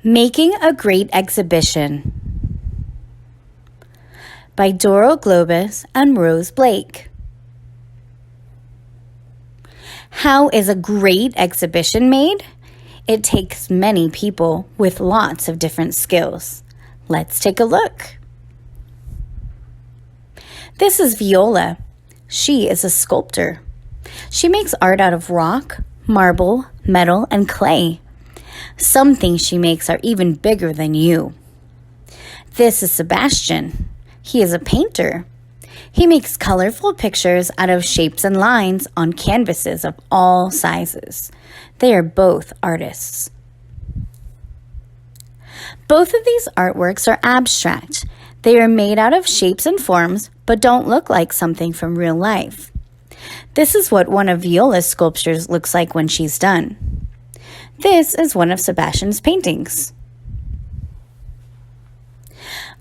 Making a Great Exhibition by Doro, Globus, and Rose Blake. How is a great exhibition made? It takes many people with lots of different skills. Let's take a look. This is Viola. She is a sculptor. She makes art out of rock, marble, metal, and clay. Some things she makes are even bigger than you. This is Sebastian. He is a painter. He makes colorful pictures out of shapes and lines on canvases of all sizes. They are both artists. Both of these artworks are abstract. They are made out of shapes and forms, but don't look like something from real life. This is what one of Viola's sculptures looks like when she's done. This is one of Sebastian's paintings.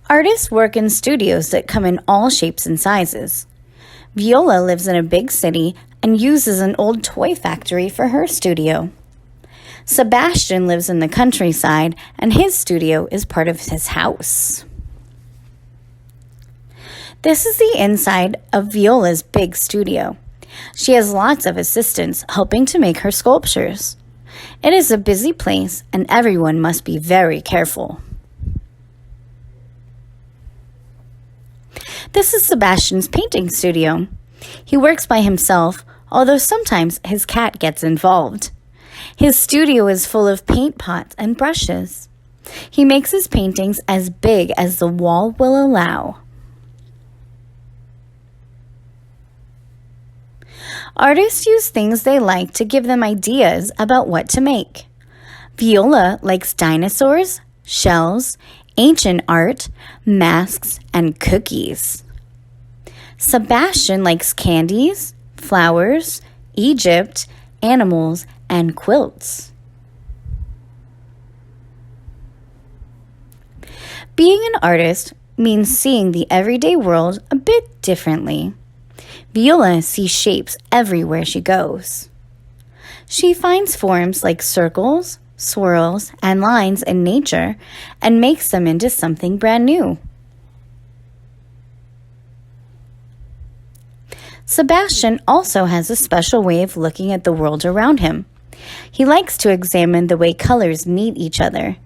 Artists work in studios that come in all shapes and sizes. Viola lives in a big city and uses an old toy factory for her studio. Sebastian lives in the countryside and his studio is part of his house. This is the inside of Viola's big studio. She has lots of assistants helping to make her sculptures. It is a busy place and everyone must be very careful. This is Sebastian's painting studio. He works by himself, although sometimes his cat gets involved. His studio is full of paint pots and brushes. He makes his paintings as big as the wall will allow. Artists use things they like to give them ideas about what to make. Viola likes dinosaurs, shells, ancient art, masks, and cookies. Sebastian likes candies, flowers, Egypt, animals, and quilts. Being an artist means seeing the everyday world a bit differently. Viola sees shapes everywhere she goes. She finds forms like circles, swirls, and lines in nature and makes them into something brand new. Sebastian also has a special way of looking at the world around him. He likes to examine the way colors meet each other.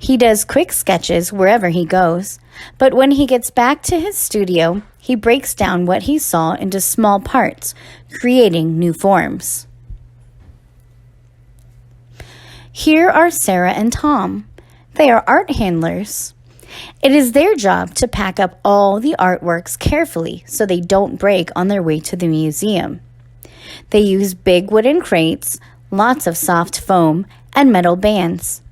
He does quick sketches wherever he goes, but when he gets back to his studio, he breaks down what he saw into small parts, creating new forms. Here are Sarah and Tom. They are art handlers. It is their job to pack up all the artworks carefully so they don't break on their way to the museum. They use big wooden crates, lots of soft foam, and metal bands.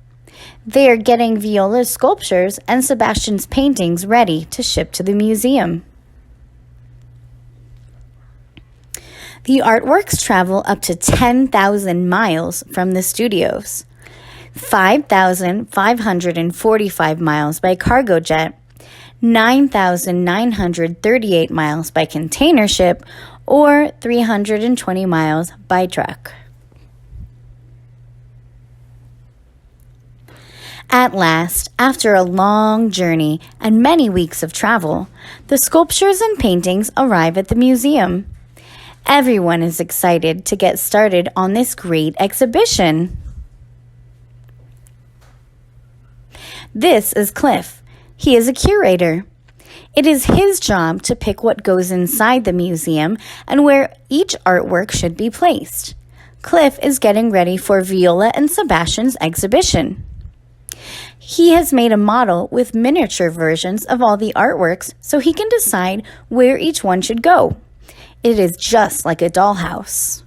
They are getting Viola's sculptures and Sebastian's paintings ready to ship to the museum. The artworks travel up to 10,000 miles from the studios, 5,545 miles by cargo jet, 9,938 miles by container ship, or 320 miles by truck. At last, after a long journey and many weeks of travel, the sculptures and paintings arrive at the museum. Everyone is excited to get started on this great exhibition. This is Cliff. He is a curator. It is his job to pick what goes inside the museum and where each artwork should be placed. Cliff is getting ready for Viola and Sebastian's exhibition. He has made a model with miniature versions of all the artworks so he can decide where each one should go. It is just like a dollhouse.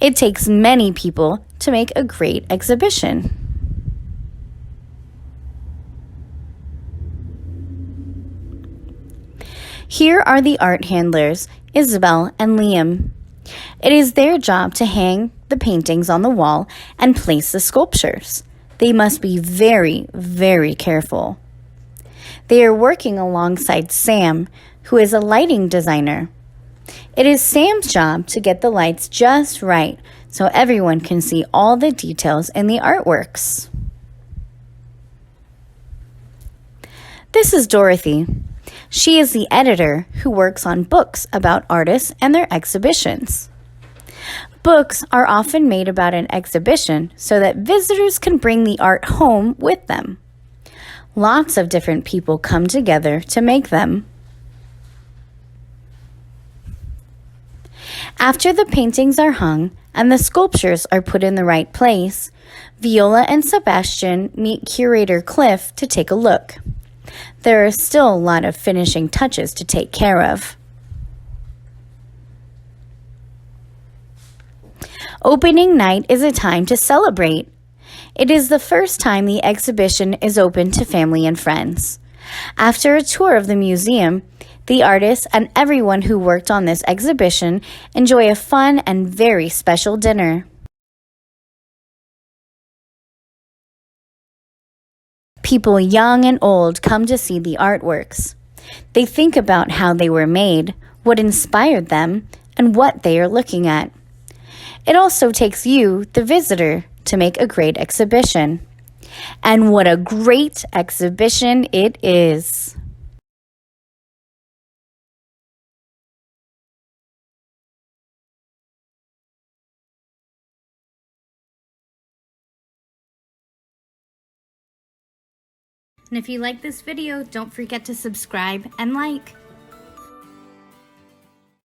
It takes many people to make a great exhibition. Here are the art handlers, Isabel and Liam. It is their job to hang the paintings on the wall and place the sculptures. They must be very, very careful. They are working alongside Sam, who is a lighting designer. It is Sam's job to get the lights just right so everyone can see all the details in the artworks. This is Dorothy. She is the editor who works on books about artists and their exhibitions. Books are often made about an exhibition so that visitors can bring the art home with them. Lots of different people come together to make them. After the paintings are hung and the sculptures are put in the right place, Viola and Sebastian meet curator Cliff to take a look. There are still a lot of finishing touches to take care of. Opening night is a time to celebrate. It is the first time the exhibition is open to family and friends. After a tour of the museum, the artists and everyone who worked on this exhibition enjoy a fun and very special dinner. People young and old come to see the artworks. They think about how they were made, what inspired them, and what they are looking at. It also takes you, the visitor, to make a great exhibition. And what a great exhibition it is! And if you like this video, don't forget to subscribe and like.